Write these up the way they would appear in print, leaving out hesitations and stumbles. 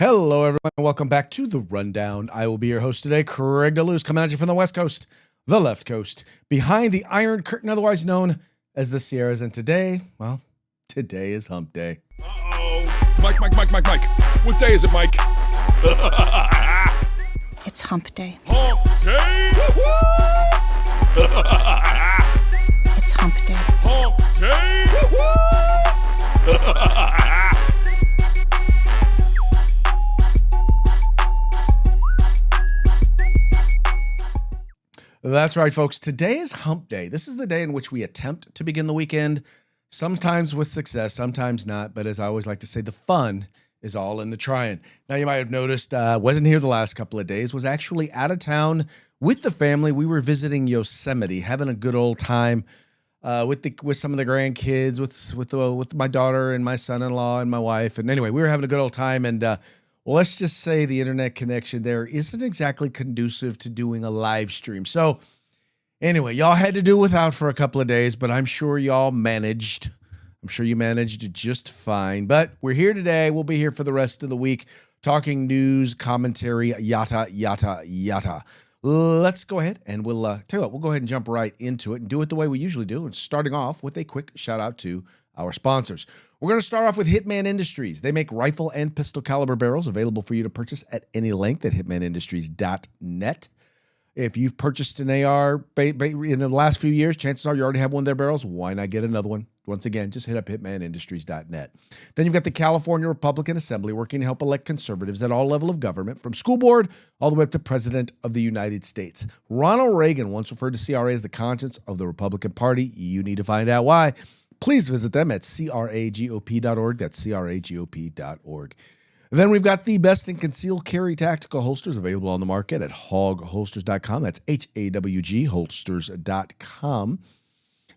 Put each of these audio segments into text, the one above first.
Hello, everyone, and welcome back to The Rundown. I will be your host today, Craig DeLuz, coming at you from the West Coast, the left coast, behind the Iron Curtain, otherwise known as the Sierras. And today, well, today is hump day. Uh-oh. Mike. What day is it, Mike? It's hump day. Hump day? It's hump day. Hump day? That's right, folks. Today is hump day. This is the day in which we attempt to begin the weekend, sometimes with success, sometimes not. But as I always like to say, the fun is all in the trying. Now, you might have noticed, wasn't here the last couple of days, was actually out of town with the family. We were visiting Yosemite, having a good old time with some of the grandkids, with my daughter and my son-in-law and my wife. And anyway, we were having a good old time. And well, let's just say the internet connection there isn't exactly conducive to doing a live stream. So anyway, y'all had to do without for a couple of days, but I'm sure y'all managed. I'm sure you managed just fine. But we're here today. We'll be here for the rest of the week, talking news, commentary, yada, yada, yada. Let's go ahead and we'll tell you what, we'll go ahead and jump right into it and do it the way we usually do. And starting off with a quick shout out to our sponsors. We're going to start off with Hitman Industries. They make rifle and pistol caliber barrels available for you to purchase at any length at hitmanindustries.net. If you've purchased an AR in the last few years, chances are you already have one of their barrels. Why not get another one? Once again, just hit up hitmanindustries.net. Then you've got the California Republican Assembly working to help elect conservatives at all levels of government, from school board all the way up to President of the United States. Ronald Reagan once referred to CRA as the conscience of the Republican Party. You need to find out why. Please visit them at cragop.org. That's cragop.org. Then we've got the best in concealed carry tactical holsters available on the market at hogholsters.com. That's HAWG holsters.com.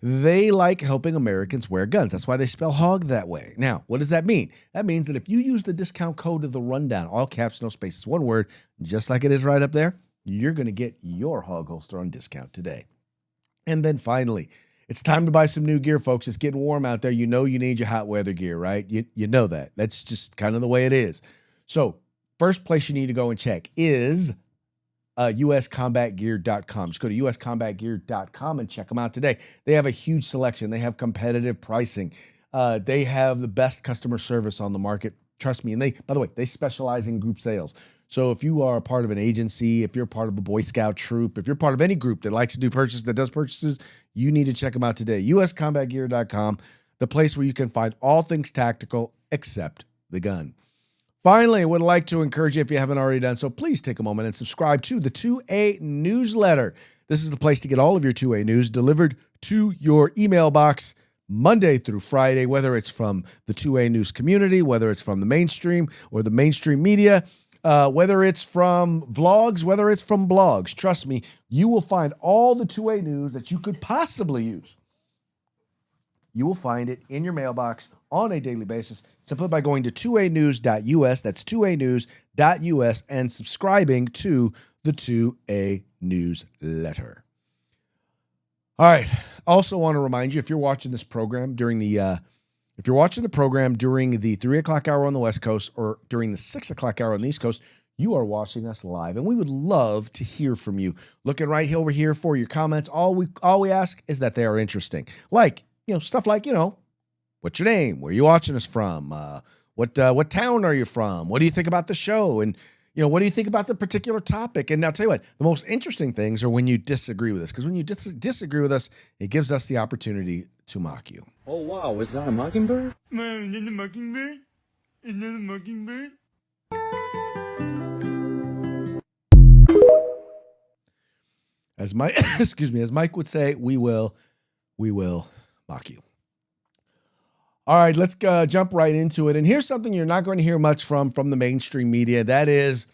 They like helping Americans wear guns. That's why they spell hog that way. Now, what does that mean? That means that if you use the discount code of The Rundown, all caps, no spaces, one word, just like it is right up there, you're going to get your hog holster on discount today. And then finally, it's time to buy some new gear, folks. It's getting warm out there. You know you need your hot weather gear, right? You know that. That's just kind of the way it is. So first place you need to go and check is uscombatgear.com. Just go to uscombatgear.com and check them out today. They have a huge selection. They have competitive pricing. They have the best customer service on the market. Trust me. And by the way, they specialize in group sales. So if you are a part of an agency, if you're part of a Boy Scout troop, if you're part of any group that likes to do purchases, that does purchases, you need to check them out today. uscombatgear.com, the place where you can find all things tactical except the gun. Finally, I would like to encourage you, if you haven't already done so, please take a moment and subscribe to the 2A newsletter. This is the place to get all of your 2A news delivered to your email box Monday through Friday, whether it's from the 2A news community, whether it's from the mainstream or the mainstream media, whether it's from vlogs, whether it's from blogs. Trust me, you will find all the 2A news that you could possibly use. You will find it in your mailbox on a daily basis simply by going to 2anews.us. That's 2anews.us and subscribing to the 2A newsletter. All right. Also want to remind you, if you're watching this program during the 3 o'clock hour on the West Coast or during the 6 o'clock hour on the East Coast, you are watching us live, and we would love to hear from you. Looking right over here for your comments. All we ask is that they are interesting. Like, stuff like, what's your name? Where are you watching us from? What town are you from? What do you think about the show? And, what do you think about the particular topic? And now, I'll tell you what, the most interesting things are when you disagree with us, because when you disagree with us, it gives us the opportunity to mock you. Oh, wow. Is that a mockingbird? Man, is that a mockingbird? Is that a mockingbird? As Mike would say, we will mock you. All right, let's jump right into it. And here's something you're not going to hear much from the mainstream media. That is,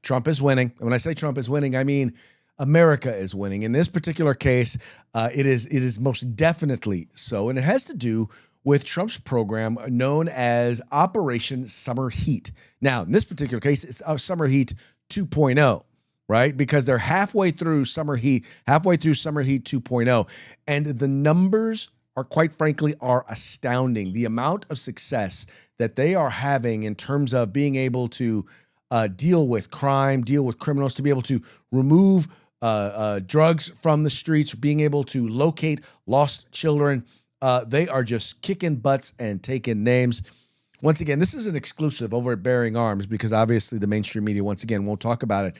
Trump is winning. And when I say Trump is winning, I mean America is winning. In this particular case, it is most definitely so. And it has to do with Trump's program known as Operation Summer Heat. Now, in this particular case, it's Summer Heat 2.0. Right? Because they're halfway through Summer Heat 2.0. And the numbers are, quite frankly, are astounding. The amount of success that they are having in terms of being able to deal with crime, deal with criminals, to be able to remove drugs from the streets, being able to locate lost children. They are just kicking butts and taking names. Once again, this is an exclusive over at Bearing Arms because obviously the mainstream media, once again, won't talk about it.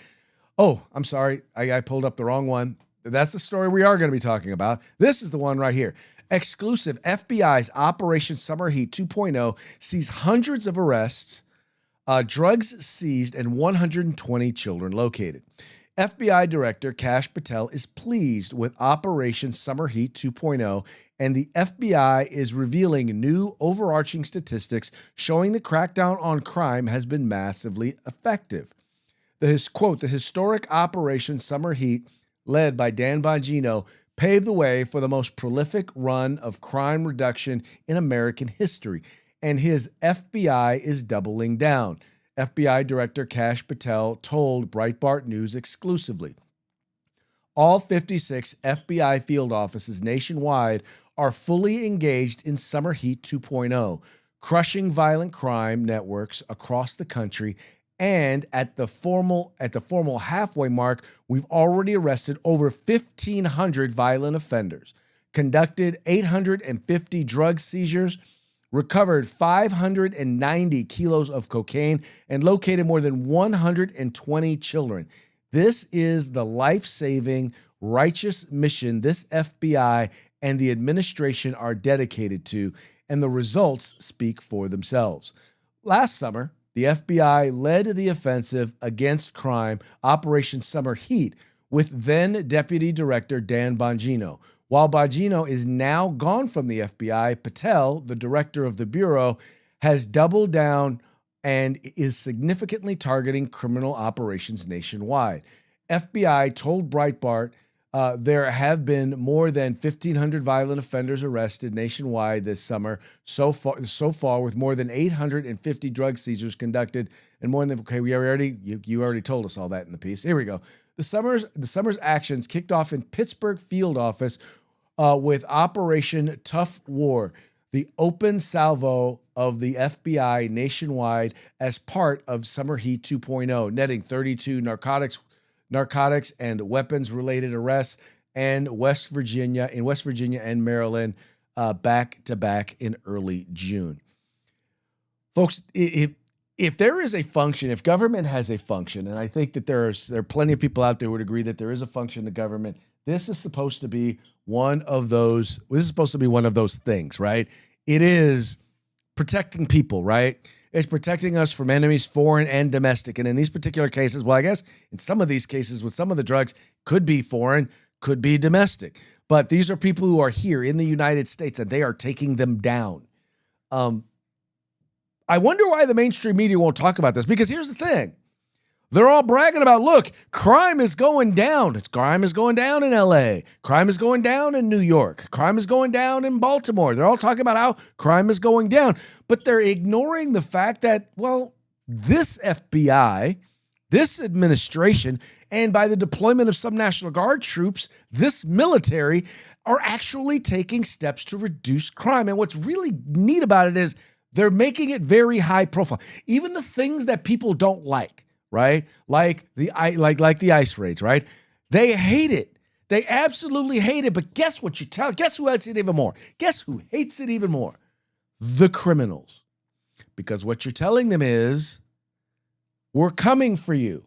Oh, I'm sorry. I pulled up the wrong one. That's the story we are going to be talking about. This is the one right here. Exclusive. FBI's Operation Summer Heat 2.0 sees hundreds of arrests, drugs seized, and 120 children located. FBI Director Kash Patel is pleased with Operation Summer Heat 2.0, and the FBI is revealing new overarching statistics showing the crackdown on crime has been massively effective. The historic Operation Summer Heat, led by Dan Bongino, paved the way for the most prolific run of crime reduction in American history, and his FBI is doubling down. FBI Director Kash Patel told Breitbart News exclusively. All 56 FBI field offices nationwide are fully engaged in Summer Heat 2.0, crushing violent crime networks across the country. And at the formal halfway mark, we've already arrested over 1,500 violent offenders, conducted 850 drug seizures, recovered 590 kilos of cocaine, and located more than 120 children. This is the life-saving, righteous mission this FBI and the administration are dedicated to, and the results speak for themselves. Last summer, the FBI led the offensive against crime, Operation Summer Heat, with then Deputy Director Dan Bongino. While Bongino is now gone from the FBI, Patel, the director of the Bureau, has doubled down and is significantly targeting criminal operations nationwide. FBI told Breitbart there have been more than 1,500 violent offenders arrested nationwide this summer so far, with more than 850 drug seizures conducted, and more than you already told us all that in the piece. Here we go. The summer's actions kicked off in Pittsburgh field office with Operation Tough War, the open salvo of the FBI nationwide as part of Summer Heat 2.0, netting 32 narcotics and weapons-related arrests in West Virginia and Maryland back to back in early June. Folks, if there is a function, if government has a function, and I think that there are plenty of people out there who would agree that there is a function in government, this is supposed to be one of those. This is supposed to be one of those things, right? It is protecting people, right? It's protecting us from enemies, foreign and domestic. And in these particular cases, well, I guess in some of these cases with some of the drugs, could be foreign, could be domestic. But these are people who are here in the United States and they are taking them down. I wonder why the mainstream media won't talk about this, because here's the thing. They're all bragging about, look, crime is going down. Crime is going down in LA. Crime is going down in New York. Crime is going down in Baltimore. They're all talking about how crime is going down. But they're ignoring the fact that, well, this FBI, this administration, and by the deployment of some National Guard troops, this military are actually taking steps to reduce crime. And what's really neat about it is they're making it very high profile. Even the things that people don't like, right? Like the ICE raids, right? They hate it. They absolutely hate it. But guess what guess who hates it even more? Guess who hates it even more? The criminals. Because what you're telling them is, we're coming for you.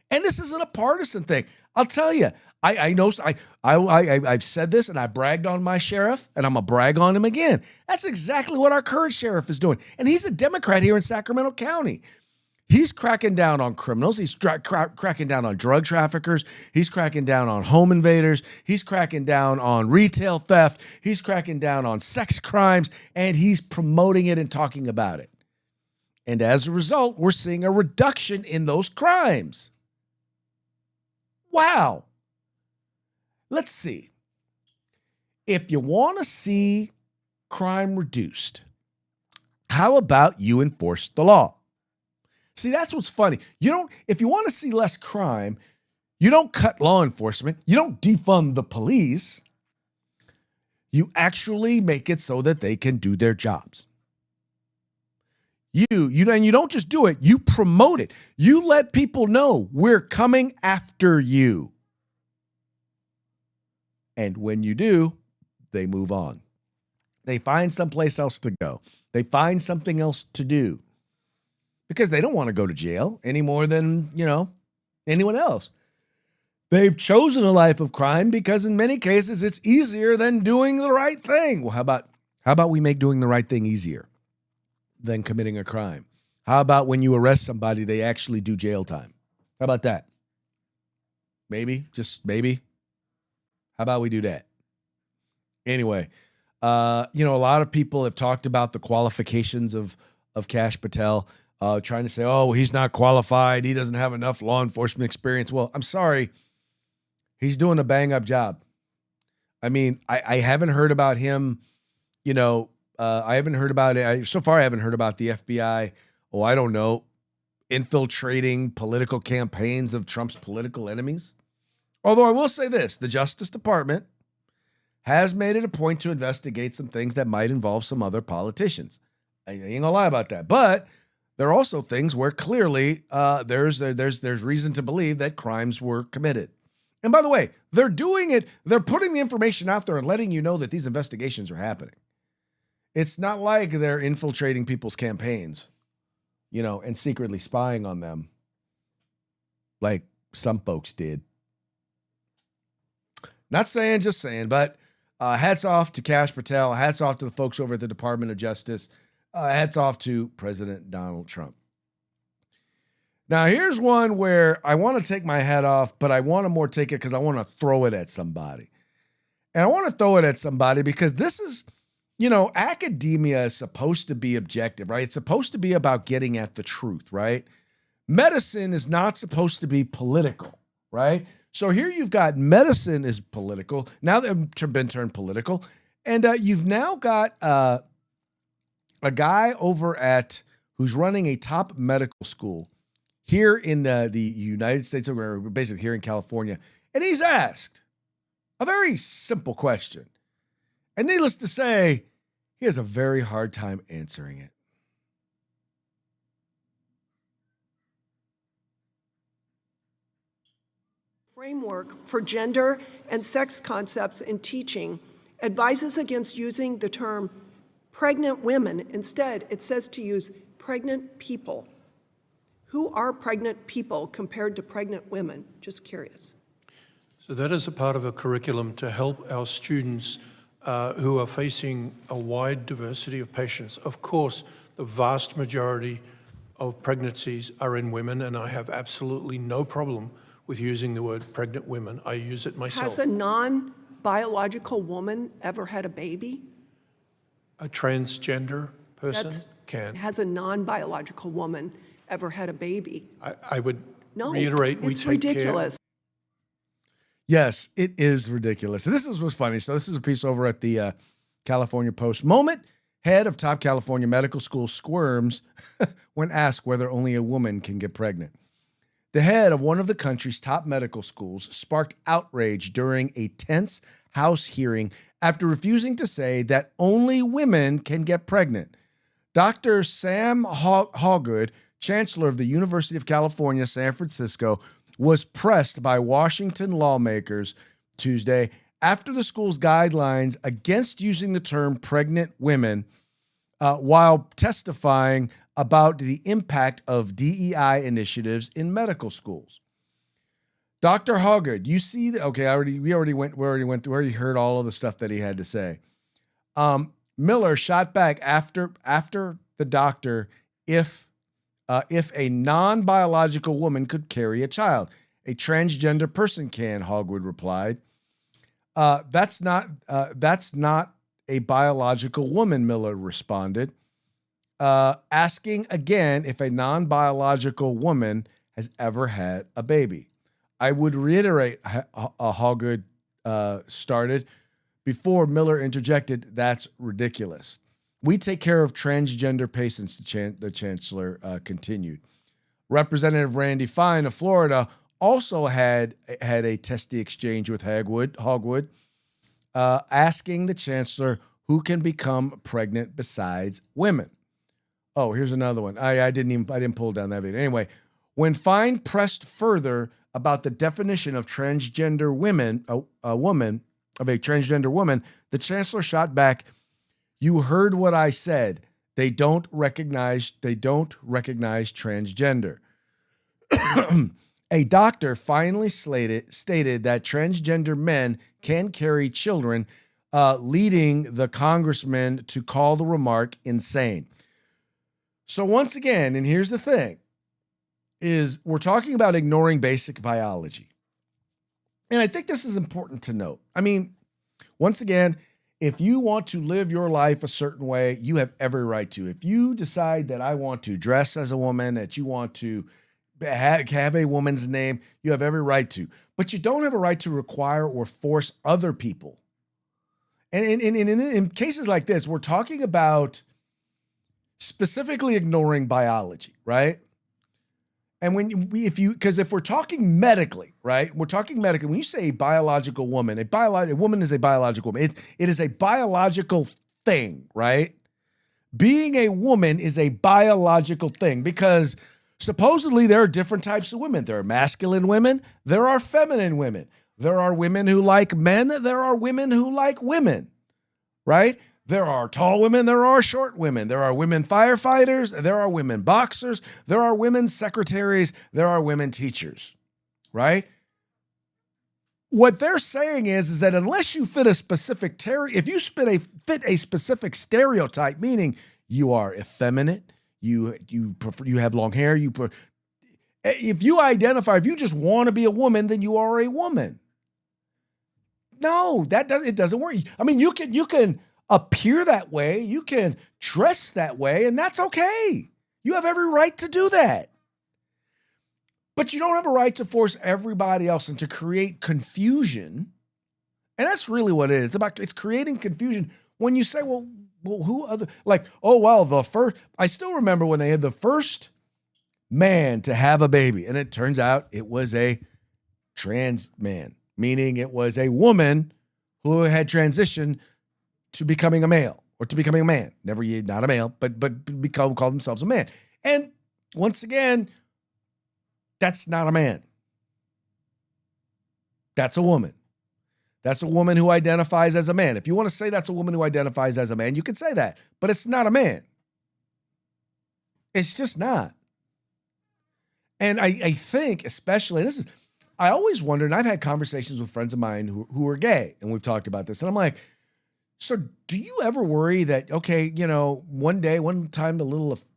And this isn't a partisan thing. I'll tell you, I've said this and I bragged on my sheriff, and I'm going to brag on him again. That's exactly what our current sheriff is doing. And he's a Democrat here in Sacramento County. He's cracking down on criminals. He's cracking down on drug traffickers. He's cracking down on home invaders. He's cracking down on retail theft. He's cracking down on sex crimes, and he's promoting it and talking about it. And as a result, we're seeing a reduction in those crimes. Wow. Let's see. If you want to see crime reduced, how about you enforce the law? See, that's what's funny. If you want to see less crime, you don't cut law enforcement. You don't defund the police. You actually make it so that they can do their jobs. And you don't just do it, you promote it. You let people know we're coming after you. And when you do, they move on. They find someplace else to go. They find something else to do because they don't want to go to jail any more than, anyone else. They've chosen a life of crime because in many cases it's easier than doing the right thing. Well, how about we make doing the right thing easier than committing a crime? How about when you arrest somebody, they actually do jail time? How about that? Maybe, just maybe. How about we do that? Anyway, a lot of people have talked about the qualifications of Kash Patel, trying to say, oh, he's not qualified. He doesn't have enough law enforcement experience. Well, I'm sorry. He's doing a bang-up job. I mean, I haven't heard about him, I haven't heard about it. So far, I haven't heard about the FBI, I don't know, infiltrating political campaigns of Trump's political enemies. Although I will say this, the Justice Department has made it a point to investigate some things that might involve some other politicians. I ain't gonna lie about that. But there are also things where clearly there's reason to believe that crimes were committed. And by the way, they're doing it. They're putting the information out there and letting you know that these investigations are happening. It's not like they're infiltrating people's campaigns, and secretly spying on them like some folks did. Not saying, just saying, but hats off to Kash Patel. Hats off to the folks over at the Department of Justice. Hats off to President Donald Trump. Now, here's one where I want to take my hat off, but I want to more take it because I want to throw it at somebody. And I want to throw it at somebody because this is, academia is supposed to be objective, right? It's supposed to be about getting at the truth, right? Medicine is not supposed to be political, right? So here you've got medicine is political. Now they've been turned political. And you've now got a guy over at who's running a top medical school here in the United States of America, basically here in California. And he's asked a very simple question. And needless to say, he has a very hard time answering it. Framework for gender and sex concepts in teaching advises against using the term pregnant women. Instead, it says to use pregnant people. Who are pregnant people compared to pregnant women? Just curious. So that is a part of a curriculum to help our students who are facing a wide diversity of patients. Of course, the vast majority of pregnancies are in women, and I have absolutely no problem with using the word pregnant women. I use it myself. Has a non-biological woman ever had a baby? A transgender person can. Has a non-biological woman ever had a baby? I would reiterate, we it's take ridiculous. care. Yes, it is ridiculous. And this is what's funny. So this is a piece over at the California Post. Moment, head of top California medical school squirms when asked whether only a woman can get pregnant. The head of one of the country's top medical schools sparked outrage during a tense House hearing after refusing to say that only women can get pregnant. Dr. Sam Hawgood, chancellor of the University of California, San Francisco, was pressed by Washington lawmakers Tuesday after the school's guidelines against using the term pregnant women while testifying about the impact of DEI initiatives in medical schools. Dr. Hawgood, you see, we already heard all of the stuff that he had to say. Miller shot back after the doctor if a non-biological woman could carry a child. A transgender person can, Hogwood replied. That's not a biological woman, Miller responded, asking again if a non-biological woman has ever had a baby. I would reiterate, Hogwood started before Miller interjected, that's ridiculous. We take care of transgender patients, the chancellor continued. Representative Randy Fine of Florida also had a testy exchange with Hogwood. asking the chancellor who can become pregnant besides women. Oh, here's another one. I didn't pull down that video. Anyway, when Fine pressed further about the definition of transgender women, a transgender woman, the chancellor shot back, "You heard what I said. They don't recognize transgender." A doctor finally stated that transgender men can carry children, leading the congressman to call the remark insane. So once again, and here's the thing, is we're talking about ignoring basic biology. And I think this is important to note. I mean, once again, if you want to live your life a certain way, you have every right to. If you decide that I want to dress as a woman, that you want to have a woman's name, you have every right to. But you don't have a right to require or force other people. And in cases like this, we're talking about specifically ignoring biology, right? And if we're talking medically, right? We're talking medically. When you say a biological woman, a woman is a biological woman. It is a biological thing, right? Being a woman is a biological thing because supposedly there are different types of women. There are masculine women. There are feminine women. There are women who like men. There are women who like women, right? There are tall women. There are short women. There are women firefighters. There are women boxers. There are women secretaries. There are women teachers, right? What they're saying is that unless you fit a specific if you fit a specific stereotype, meaning you are effeminate, you have long hair, if you just want to be a woman, then you are a woman. No, it doesn't work. I mean, you can appear that way, you can dress that way, and that's okay. You have every right to do that. But you don't have a right to force everybody else and to create confusion. And that's really what it is. It's creating confusion when you say, well, who other, like, oh, well, I still remember when they had the first man to have a baby, and it turns out it was a trans man, meaning it was a woman who had transitioned to becoming a male or to becoming a man. Not a male, but call themselves a man. And once again, that's not a man. That's a woman. That's a woman who identifies as a man. If you want to say that's a woman who identifies as a man, you can say that, but it's not a man. It's just not. And I think, especially, I always wondered, and I've had conversations with friends of mine who are gay, and we've talked about this, and I'm like, so do you ever worry that, okay, one time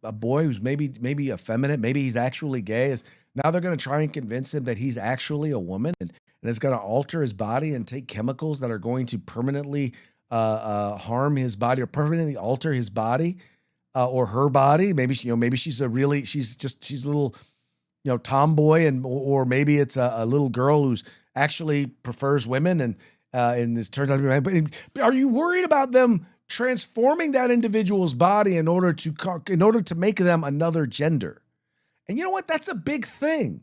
a boy who's maybe effeminate, maybe he's actually gay, is now they're going to try and convince him that he's actually a woman, and it's going to alter his body and take chemicals that are going to permanently harm his body or permanently alter his body or her body. Maybe she's a little, tomboy, or maybe it's a little girl who's actually prefers women and this turns out to be a man. But are you worried about them transforming that individual's body in order to make them another gender? And you know what? That's a big thing.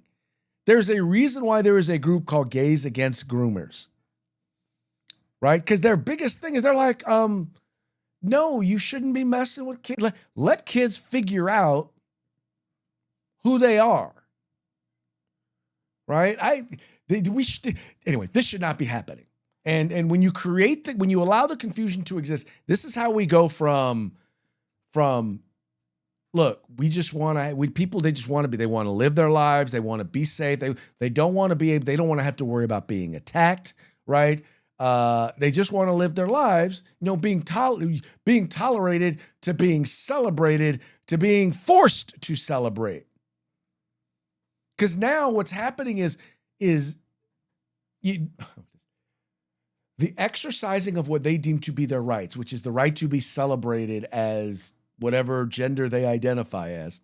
There's a reason why there is a group called Gays Against Groomers, right? Because their biggest thing is they're like, no, you shouldn't be messing with kids. Let kids figure out who they are, right? Anyway, this should not be happening. And when you when you allow the confusion to exist, this is how we go from look, they just want to live their lives. They want to be safe. They don't want to have to worry about being attacked, right? They just want to live their lives, being tolerated to being celebrated to being forced to celebrate. Because now what's happening is the exercising of what they deem to be their rights, which is the right to be celebrated as whatever gender they identify as,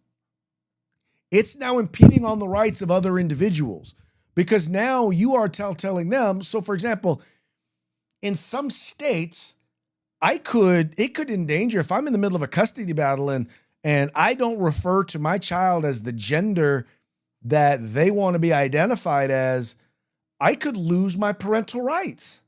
it's now impeding on the rights of other individuals because now you are telling them. So, for example, in some states, it could endanger if I'm in the middle of a custody battle and I don't refer to my child as the gender that they want to be identified as, I could lose my parental rights.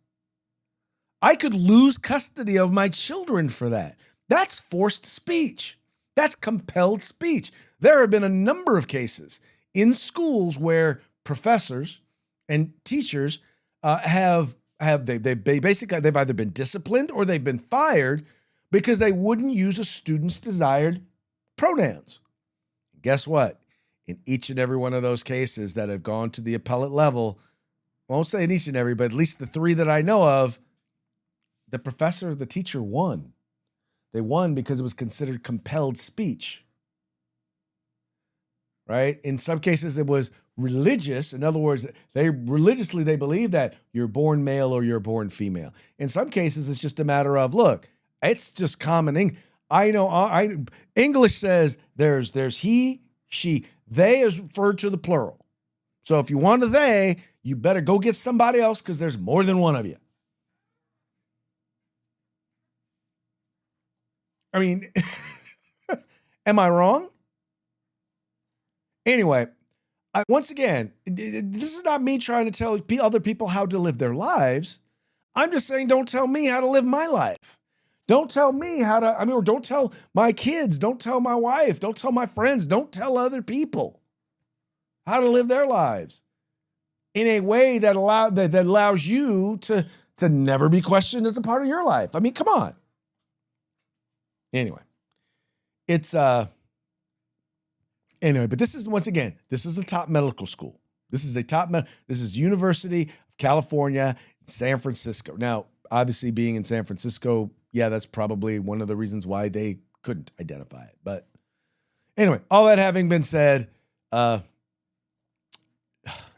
I could lose custody of my children for that. That's forced speech. That's compelled speech. There have been a number of cases in schools where professors and teachers they've either been disciplined or they've been fired because they wouldn't use a student's desired pronouns. Guess what? In each and every one of those cases that have gone to the appellate level, I won't say in each and every, but at least the 3 that I know of, the professor or the teacher won. They won because it was considered compelled speech. Right? In some cases, it was religious. In other words, they believe that you're born male or you're born female. In some cases, it's just a matter of, look, it's just common. English says there's he, she. They is referred to the plural. So if you want a they, you better go get somebody else because there's more than one of you. I mean, am I wrong? Anyway, once again, this is not me trying to tell other people how to live their lives. I'm just saying, don't tell me how to live my life. Don't tell me how to, or don't tell my kids, don't tell my wife, don't tell my friends, don't tell other people how to live their lives in a way that allows you to never be questioned as a part of your life. I mean, come on. Anyway, but this is, once again, this is the top medical school. This is University of California, San Francisco. Now, obviously being in San Francisco, yeah, that's probably one of the reasons why they couldn't identify it. But anyway, all that having been said,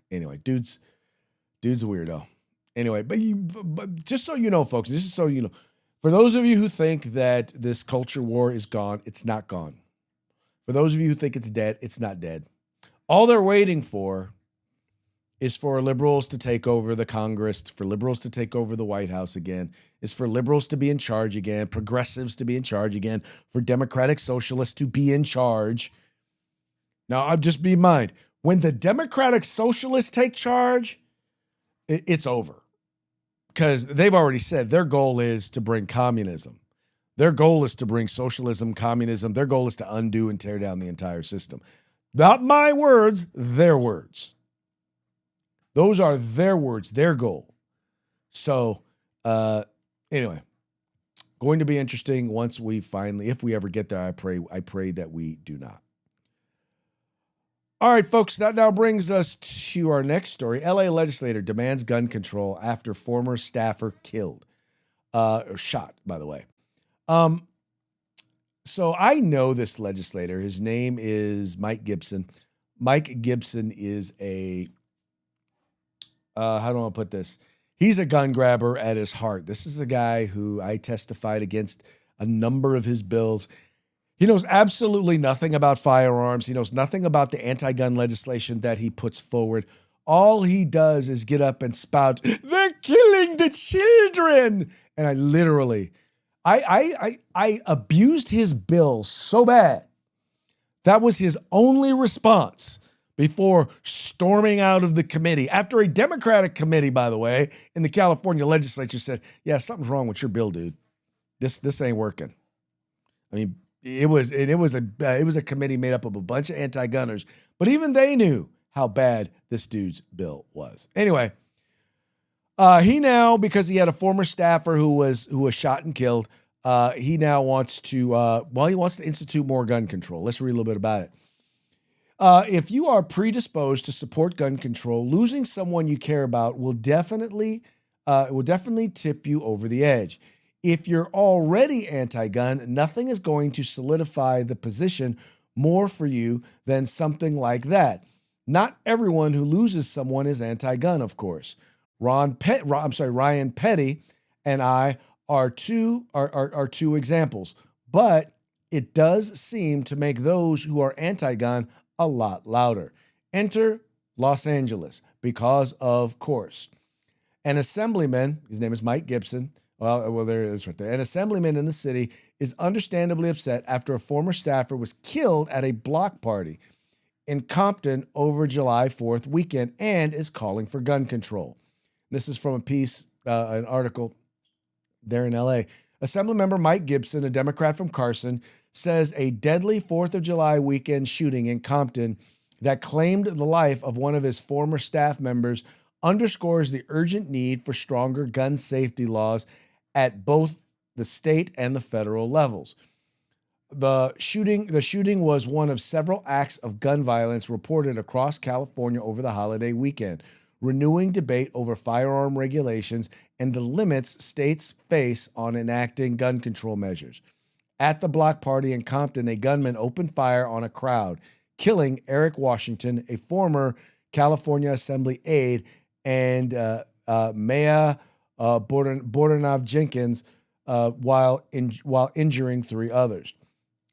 anyway, dude's a weirdo. Anyway, but just so you know, folks, just so you know, for those of you who think that this culture war is gone, it's not gone. For those of you who think it's dead, it's not dead. All they're waiting for is for liberals to take over the Congress, for liberals to take over the White House again, is for liberals to be in charge again, progressives to be in charge again, for democratic socialists to be in charge. Now, I'm just be in mind, when the democratic socialists take charge, it's over. Because they've already said their goal is to bring communism. Their goal is to bring socialism, communism. Their goal is to undo and tear down the entire system. Not my words, their words. Those are their words, their goal. So, anyway, going to be interesting once we finally, if we ever get there, I pray that we do not. All right, folks, that now brings us to our next story. LA legislator demands gun control after former staffer killed, or shot, by the way. So I know this legislator. His name is Mike Gibson. Mike Gibson is how do I put this? He's a gun grabber at his heart. This is a guy who I testified against a number of his bills. He knows absolutely nothing about firearms. He knows nothing about the anti-gun legislation that he puts forward. All he does is get up and spout, "They're killing the children." And I abused his bill so bad. That was his only response before storming out of the committee. After a Democratic committee, by the way, in the California legislature said, "Yeah, something's wrong with your bill, dude. This ain't working." I mean, it was a committee made up of a bunch of anti-gunners, but even they knew how bad this dude's bill was. Anyway, he now, because he had a former staffer who was shot and killed, he now wants to institute more gun control. Let's read a little bit about it. If you are predisposed to support gun control, losing someone you care about will definitely tip you over the edge. If you're already anti-gun, nothing is going to solidify the position more for you than something like that. Not everyone who loses someone is anti-gun, of course. Ryan Petty and I are two examples, but it does seem to make those who are anti-gun a lot louder. Enter Los Angeles, because of course. An assemblyman, his name is Mike Gibson. Well, there it is right there. An assemblyman in the city is understandably upset after a former staffer was killed at a block party in Compton over July 4th weekend and is calling for gun control. This is from a piece, an article there in LA. Assemblymember Mike Gibson, a Democrat from Carson, says a deadly 4th of July weekend shooting in Compton that claimed the life of one of his former staff members underscores the urgent need for stronger gun safety laws at both the state and the federal levels. The shooting was one of several acts of gun violence reported across California over the holiday weekend, renewing debate over firearm regulations and the limits states face on enacting gun control measures. At the block party in Compton, a gunman opened fire on a crowd, killing Eric Washington, a former California Assembly aide, and Maya Bordenov Jenkins, while injuring 3 others.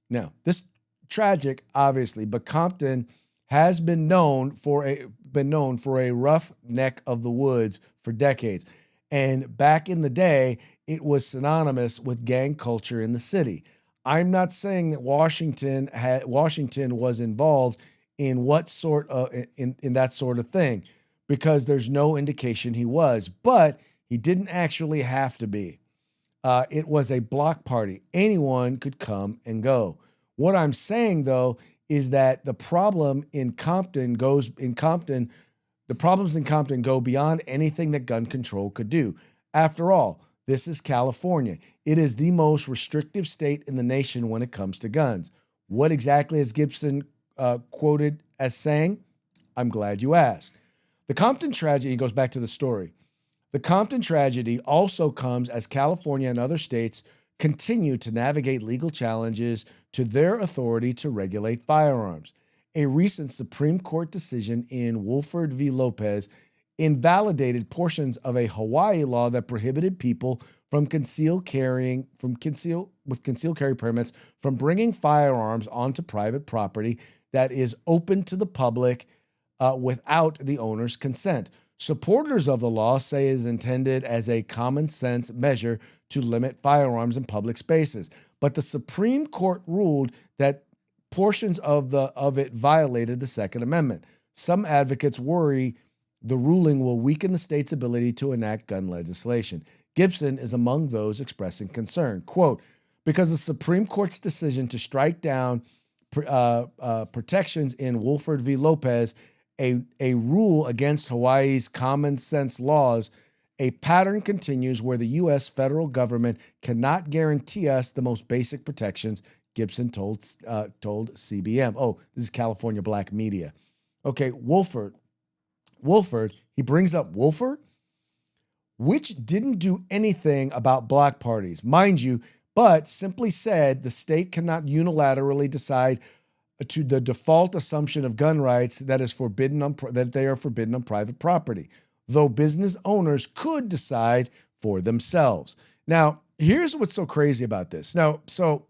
Now, this tragic, obviously, but Compton has been known for a rough neck of the woods for decades. And back in the day, it was synonymous with gang culture in the city. I'm not saying that Washington was involved in what sort of in that sort of thing, because there's no indication he was, but he didn't actually have to be. It was a block party. Anyone could come and go. What I'm saying, though, is that the problems in Compton go beyond anything that gun control could do. After all, this is California. It is the most restrictive state in the nation when it comes to guns. What exactly is Gibson quoted as saying? I'm glad you asked. The Compton tragedy, he goes back to the story. The Compton tragedy also comes as California and other states continue to navigate legal challenges to their authority to regulate firearms. A recent Supreme Court decision in Wolford v. Lopez invalidated portions of a Hawaii law that prohibited people from concealed carry permits from bringing firearms onto private property that is open to the public without the owner's consent. Supporters of the law say it is intended as a common sense measure to limit firearms in public spaces. But the Supreme Court ruled that portions of it violated the Second Amendment. Some advocates worry the ruling will weaken the state's ability to enact gun legislation. Gibson is among those expressing concern. Quote, because the Supreme Court's decision to strike down protections in Wolford v. Lopez, a rule against Hawaii's common sense laws, a pattern continues where the U.S. federal government cannot guarantee us the most basic protections, Gibson told CBM. Oh, this is California Black Media. Okay, Wolford, he brings up Wolford, which didn't do anything about block parties, mind you, but simply said the state cannot unilaterally decide to the default assumption of gun rights that they are forbidden on private property, though business owners could decide for themselves. Now, here's what's so crazy about this. Now, so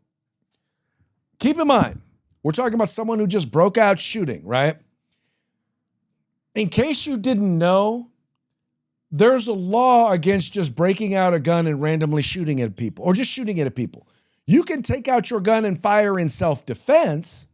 keep in mind, we're talking about someone who just broke out shooting, right? In case you didn't know, there's a law against just breaking out a gun and randomly shooting at people, or just shooting it at people. You can take out your gun and fire in self-defense,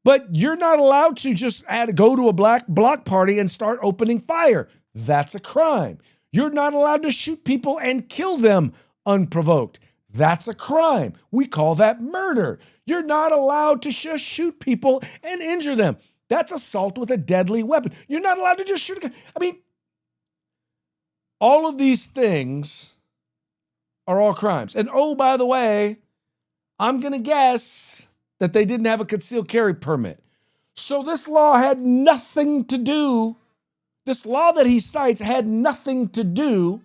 but you're not allowed to just go to a block party and start opening fire. That's a crime. You're not allowed to shoot people and kill them unprovoked. That's a crime. We call that murder. You're not allowed to just shoot people and injure them. That's assault with a deadly weapon. You're not allowed to just shoot a gun. I mean, all of these things are all crimes. And oh, by the way, I'm going to guess that they didn't have a concealed carry permit. So this law had nothing to do, this law that he cites had nothing to do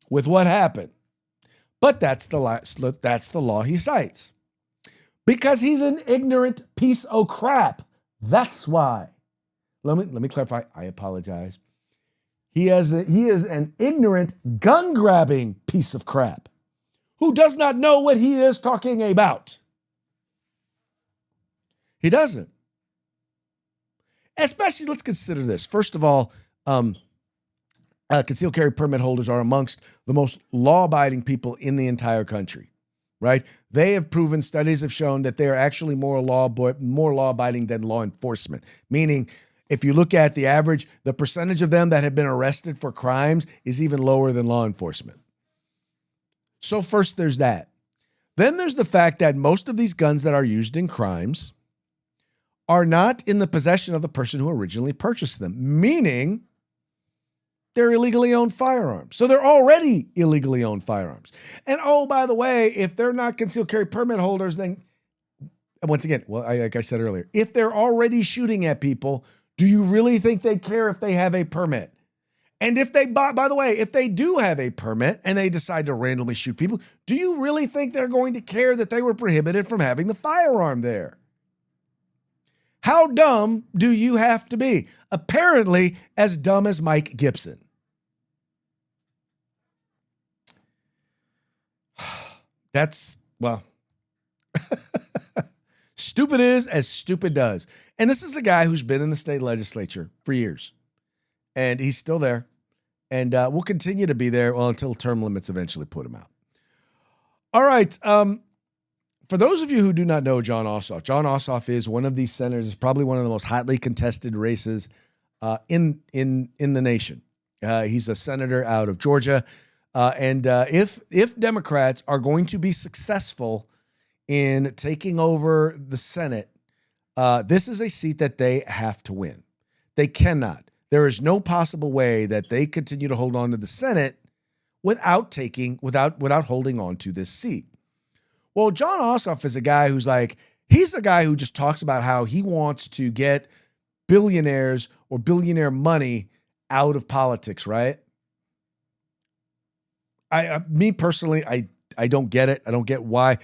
with what happened. But that's the law he cites. Because he's an ignorant piece of crap. That's why. Let me clarify. I apologize. He is an ignorant, gun-grabbing piece of crap who does not know what he is talking about. He doesn't. Especially, let's consider this. First of all, concealed carry permit holders are amongst the most law-abiding people in the entire country, right? They have proven, studies have shown that they are actually more law-abiding than law enforcement, meaning if you look at the average, the percentage of them that have been arrested for crimes is even lower than law enforcement. So first there's that. Then there's the fact that most of these guns that are used in crimes are not in the possession of the person who originally purchased them, meaning they're illegally owned firearms. So they're already illegally owned firearms. And oh, by the way, if they're not concealed carry permit holders, then once again, well, like I said earlier, if they're already shooting at people, do you really think they care if they have a permit? And if they, by the way, if they do have a permit and they decide to randomly shoot people, do you really think they're going to care that they were prohibited from having the firearm there? How dumb do you have to be? Apparently, as dumb as Mike Gibson. That's, well, stupid is as stupid does. And this is a guy who's been in the state legislature for years. And he's still there. And will continue to be there, well, until term limits eventually put him out. All right. For those of you who do not know Jon Ossoff is one of these senators, probably one of the most hotly contested races in the nation. He's a senator out of Georgia. And if Democrats are going to be successful in taking over the Senate, this is a seat that they have to win. They cannot. There is no possible way that they continue to hold on to the Senate without holding on to this seat. Well, Jon Ossoff is a guy who's he's a guy who just talks about how he wants to get billionaires or billionaire money out of politics, right? Me personally, I don't get it. I don't get why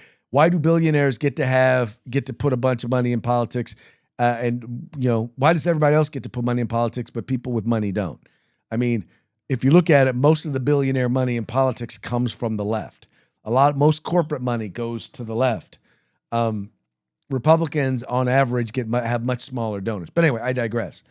do billionaires get to put a bunch of money in politics? And why does everybody else get to put money in politics, but people with money don't? I mean, if you look at it, most of the billionaire money in politics comes from the left. Most corporate money goes to the left. Republicans, on average, have much smaller donors. But anyway, I digress.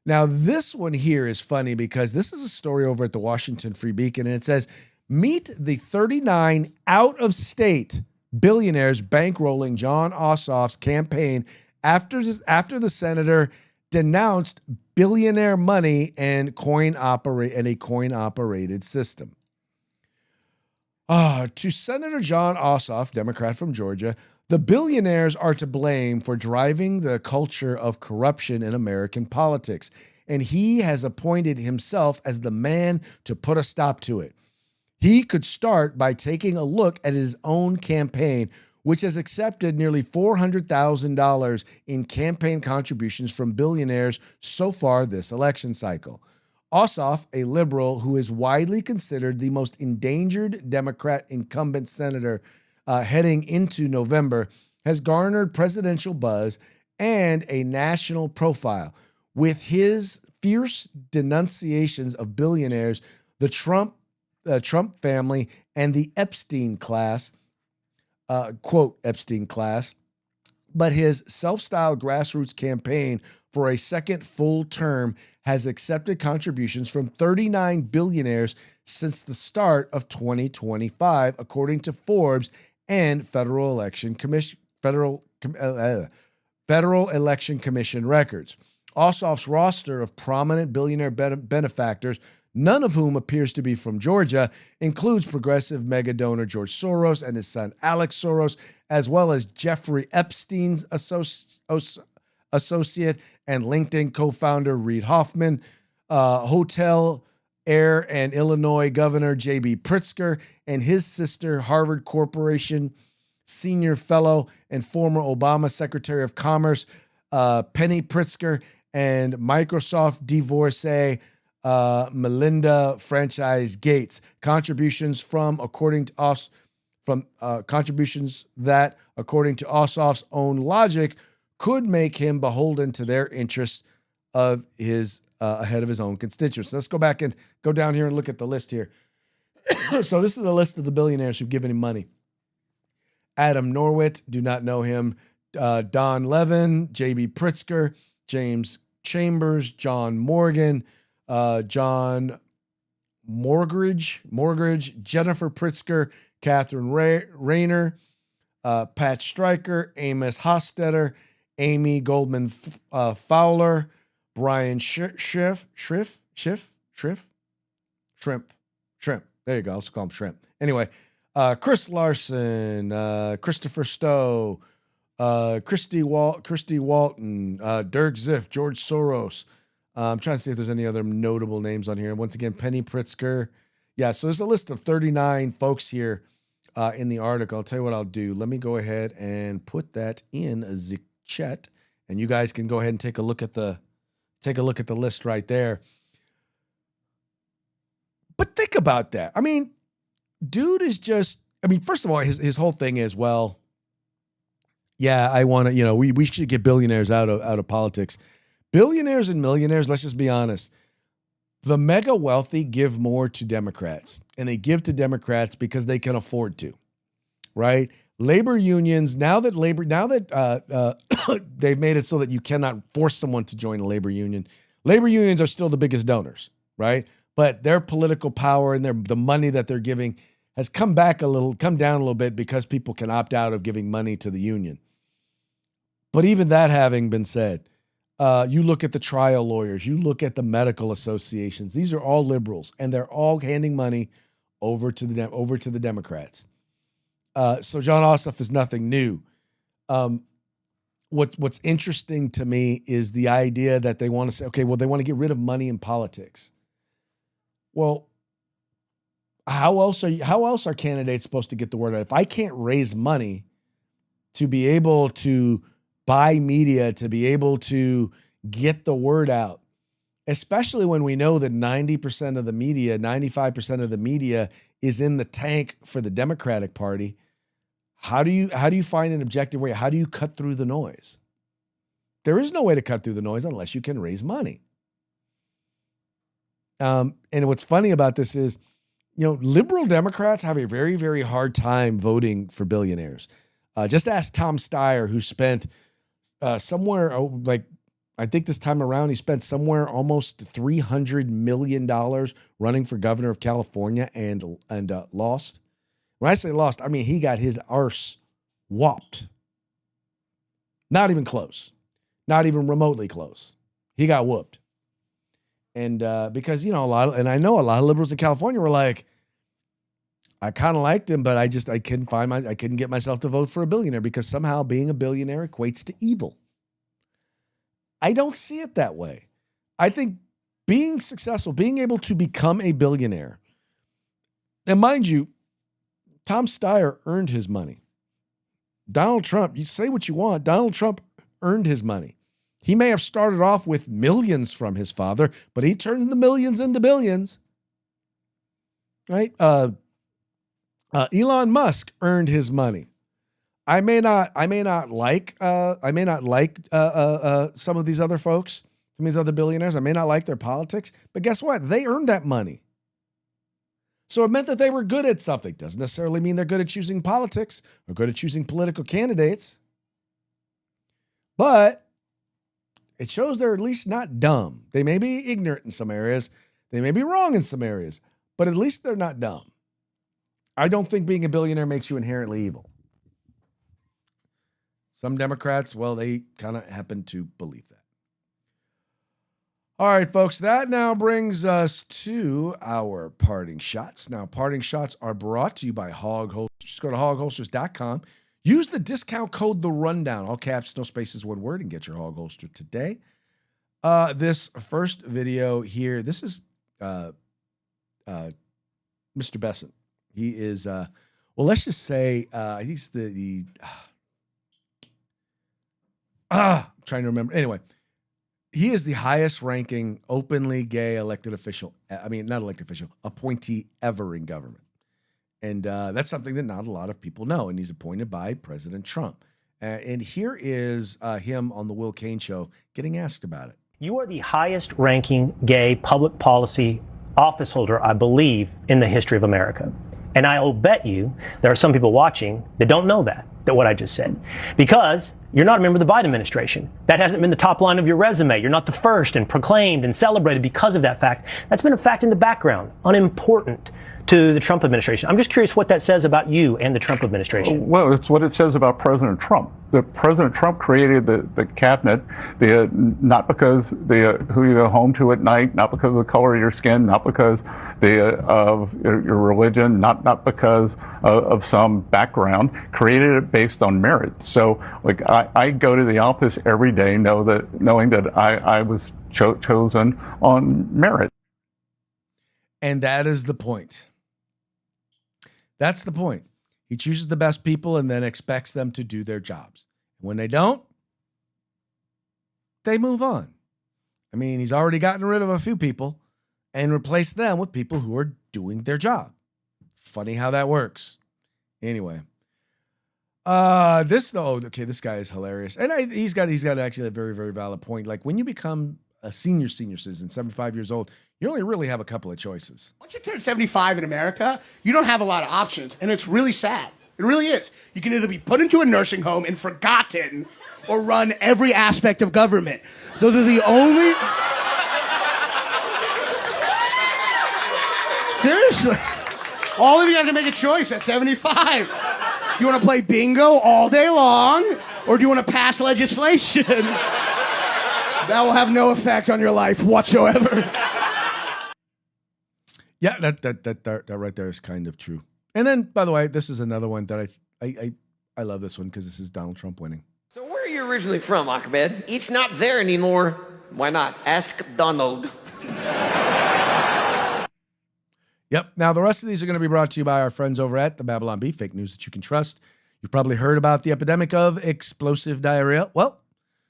Now, this one here is funny because this is a story over at the Washington Free Beacon, and it says, meet the 39 out-of-state billionaires bankrolling Jon Ossoff's campaign after the senator denounced billionaire money and a coin-operated system. To Senator Jon Ossoff, Democrat from Georgia, the billionaires are to blame for driving the culture of corruption in American politics, and he has appointed himself as the man to put a stop to it. He could start by taking a look at his own campaign, which has accepted nearly $400,000 in campaign contributions from billionaires so far this election cycle. Ossoff, a liberal who is widely considered the most endangered Democrat incumbent senator heading into November, has garnered presidential buzz and a national profile. With his fierce denunciations of billionaires, the Trump family, and the Epstein class, quote, Epstein class, but his self-styled grassroots campaign for a second full term has accepted contributions from 39 billionaires since the start of 2025, according to Forbes and Federal Election Commission records. Ossoff's roster of prominent billionaire benefactors, none of whom appears to be from Georgia, includes progressive mega donor George Soros and his son Alex Soros, as well as Jeffrey Epstein's associate and LinkedIn co-founder Reid Hoffman, Hotel, Air, and Illinois Governor J.B. Pritzker, and his sister, Harvard Corporation senior fellow and former Obama Secretary of Commerce, Penny Pritzker, and Microsoft divorcee Melinda Franchise Gates. Contributions according to Ossoff's own logic, could make him beholden to their interests of his ahead of his own constituents. Let's go back and go down here and look at the list here. So this is the list of the billionaires who've given him money. Adam Norwitt, do not know him. Don Levin, J.B. Pritzker, James Chambers, John Morgan, John Morgridge, Jennifer Pritzker, Catherine Rayner, Pat Stryker, Amos Hofstetter, Amy Goldman Fowler, Brian Shrimp. There you go. Let's call him Shrimp. Anyway, Chris Larson, Christopher Stowe, Christy Walton, Dirk Ziff, George Soros. I'm trying to see if there's any other notable names on here. Once again, Penny Pritzker. Yeah, so there's a list of 39 folks here in the article. I'll tell you what I'll do. Let me go ahead and put that in the chat, and you guys can go ahead and take a look at the list right there. But think about that. I mean, dude is just, I mean, first of all, his whole thing is, well, yeah, I want to, we should get billionaires out of politics. Billionaires and millionaires, let's just be honest. The mega wealthy give more to Democrats, and they give to Democrats because they can afford to, right? Labor unions, now that they've made it so that you cannot force someone to join a labor union are still the biggest donors, right? But their political power and the money that they're giving has come down a little bit because people can opt out of giving money to the union. But even that having been said, you look at the trial lawyers, you look at the medical associations. These are all liberals, and they're all handing money over to the Democrats. So John Ossoff is nothing new. What's interesting to me is the idea that they want to say, okay, well, they want to get rid of money in politics. Well, how else are candidates supposed to get the word out? If I can't raise money to be able to buy media, to be able to get the word out, especially when we know that 90% of the media, 95% of the media is in the tank for the Democratic Party, how do you find an objective way? How do you cut through the noise? There is no way to cut through the noise unless you can raise money. And what's funny about this is, liberal Democrats have a very, very hard time voting for billionaires. Just ask Tom Steyer, who spent somewhere I think this time around, he spent somewhere almost $300 million running for governor of California and lost. When I say lost, I mean he got his arse whopped. Not even close. Not even remotely close. He got whooped. And because, I know a lot of liberals in California were like, I kind of liked him, but I couldn't get myself to vote for a billionaire because somehow being a billionaire equates to evil. I don't see it that way. I think being successful, being able to become a billionaire, and mind you, Tom Steyer earned his money. Donald Trump, you say what you want, Donald Trump earned his money. He may have started off with millions from his father, but he turned the millions into billions. Right? Elon Musk earned his money. I may not like some of these other folks, some of these other billionaires. I may not like their politics, but guess what? They earned that money. So it meant that they were good at something. Doesn't necessarily mean they're good at choosing politics or good at choosing political candidates. But it shows they're at least not dumb. They may be ignorant in some areas. They may be wrong in some areas, but at least they're not dumb. I don't think being a billionaire makes you inherently evil. Some Democrats, well, they kind of happen to believe that. All right, folks, that now brings us to our parting shots. Now, parting shots are brought to you by Hog Holsters. Just go to hogholsters.com. Use the discount code The Rundown, all caps, no spaces, one word, and get your hog holster today. This first video here, this is Mr. Besant. He is, well, let's just say he's I'm trying to remember. Anyway, he is the highest ranking openly gay elected official. I mean, not elected official, appointee ever in government. And that's something that not a lot of people know. And he's appointed by President Trump. And here is him on the Will Cain Show getting asked about it. You are the highest ranking gay public policy office holder, I believe, in the history of America. And I will bet you there are some people watching that don't know that what I just said, because you're not a member of the Biden administration. That hasn't been the top line of your resume. You're not the first and proclaimed and celebrated because of that fact. That's been a fact in the background, unimportant to the Trump administration. I'm just curious what that says about you and the Trump administration. Well, it's what it says about President Trump. President Trump created the cabinet, not because who you go home to at night, not because of the color of your skin, not because of your religion, not because of some background. Created it based on merit. So, like, I go to the office every day knowing that I was chosen on merit. And that is the point. That's the point. He chooses the best people and then expects them to do their jobs. When they don't, they move on. I mean, he's already gotten rid of a few people and replaced them with people who are doing their job. Funny how that works. Anyway, this guy is hilarious. And he's got actually a very, very valid point. Like, when you become a senior citizen, 75 years old, you only really have a couple of choices. Once you turn 75 in America, you don't have a lot of options, and it's really sad. It really is. You can either be put into a nursing home and forgotten, or run every aspect of government. Those are the only... Seriously. All of you have to make a choice at 75. Do you want to play bingo all day long, or do you want to pass legislation that will have no effect on your life whatsoever? Yeah, that right there is kind of true. And then, by the way, this is another one that I love this one because this is Donald Trump winning. So where are you originally from, Ahmed? It's not there anymore. Why not? Ask Donald. Yep. Now, the rest of these are going to be brought to you by our friends over at the Babylon Bee, fake news that you can trust. You've probably heard about the epidemic of explosive diarrhea. Well,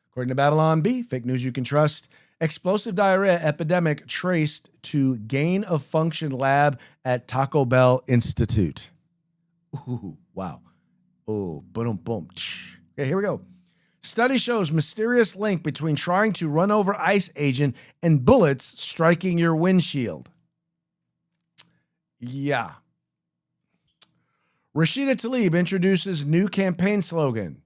according to Babylon Bee, fake news you can trust, explosive diarrhea epidemic traced to gain of function lab at Taco Bell Institute. Ooh, wow. Oh, boom, boom. Okay, here we go. Study shows mysterious link between trying to run over ICE agent and bullets striking your windshield. Yeah. Rashida Tlaib introduces new campaign slogan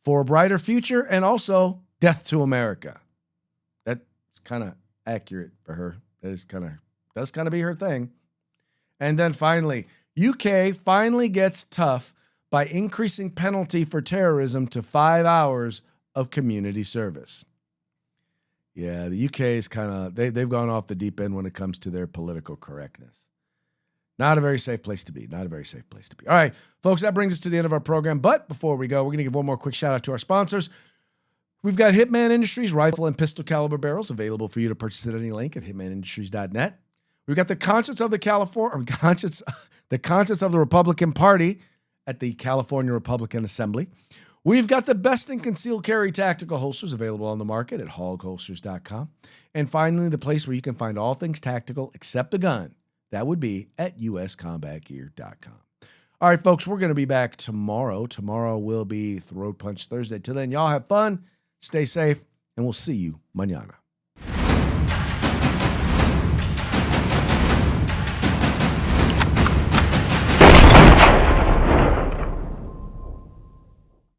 for a brighter future and also death to America. That's kind of accurate for her. That is does kind of be her thing. And then finally, UK finally gets tough by increasing penalty for terrorism to 5 hours of community service. Yeah, the UK is they've gone off the deep end when it comes to their political correctness. Not a very safe place to be. Not a very safe place to be. All right, folks, that brings us to the end of our program. But before we go, we're going to give one more quick shout out to our sponsors. We've got Hitman Industries rifle and pistol caliber barrels available for you to purchase at any link at hitmanindustries.net. We've got the conscience of the conscience of the Republican Party at the California Republican Assembly. We've got the best in concealed carry tactical holsters available on the market at hogholsters.com. And finally, the place where you can find all things tactical except the gun. That would be at uscombatgear.com. All right, folks, we're going to be back tomorrow. Tomorrow will be Throat Punch Thursday. Till then, y'all have fun, stay safe, and we'll see you mañana.